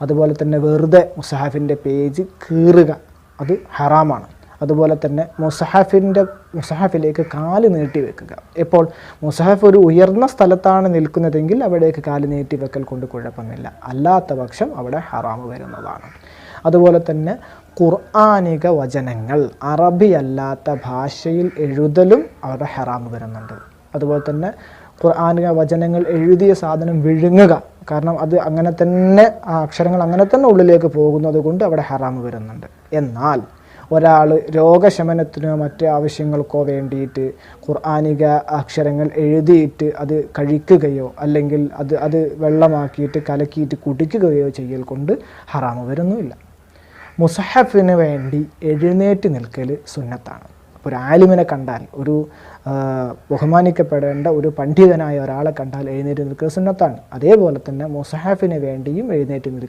അതുപോലെ തന്നെ വെറുതെ മുസഹഫിൻ്റെ പേജ് കീറുക അത് ഹറാമാണ്. അതുപോലെ തന്നെ മുസഹഫിലേക്ക് കാല് നീട്ടി വെക്കുക. ഇപ്പോൾ മുസഹഫ് ഒരു ഉയർന്ന സ്ഥലത്താണ് നിൽക്കുന്നതെങ്കിൽ അവിടേക്ക് കാല് നീട്ടി വെക്കൽ കൊണ്ട് കുഴപ്പമില്ല, അല്ലാത്ത പക്ഷം അവിടെ ഹറാമ് വരുന്നതാണ്. അതുപോലെ തന്നെ ഖുർആനിക വചനങ്ങൾ അറബി അല്ലാത്ത ഭാഷയിൽ എഴുതലും അവിടെ ഹറാമ് വരുന്നുണ്ട്. അതുപോലെ തന്നെ ഖുർആനിക വചനങ്ങൾ എഴുതിയ സാധനം വിഴുങ്ങുക, കാരണം അത് അങ്ങനെ തന്നെ ആ അക്ഷരങ്ങൾ അങ്ങനെ തന്നെ ഉള്ളിലേക്ക് പോകുന്നത് കൊണ്ട് അവിടെ ഹറാമ് വരുന്നുണ്ട്. എന്നാൽ ഒരാൾ രോഗശമനത്തിനോ മറ്റ് ആവശ്യങ്ങൾക്കോ വേണ്ടിയിട്ട് ഖുർആനിക അക്ഷരങ്ങൾ എഴുതിയിട്ട് അത് കഴിക്കുകയോ അല്ലെങ്കിൽ അത് വെള്ളമാക്കിയിട്ട് കലക്കിയിട്ട് കുടിക്കുകയോ ചെയ്യൽ കൊണ്ട് ഹറാമ് വരുന്നുമില്ല. മുസഹഫിന് വേണ്ടി എഴുന്നേറ്റ് നിൽക്കൽ സുന്നത്താണ്. ഒരു ആലിമിനെ കണ്ടാൽ, ഒരു ബഹുമാനിക്കപ്പെടേണ്ട ഒരു പണ്ഡിതനായ ഒരാളെ കണ്ടാൽ എഴുന്നേറ്റ് നിൽക്കൽ സുന്നത്താണ്. അതേപോലെ തന്നെ മുസഹഫിന് വേണ്ടിയും എഴുന്നേറ്റ് നിൽക്കുക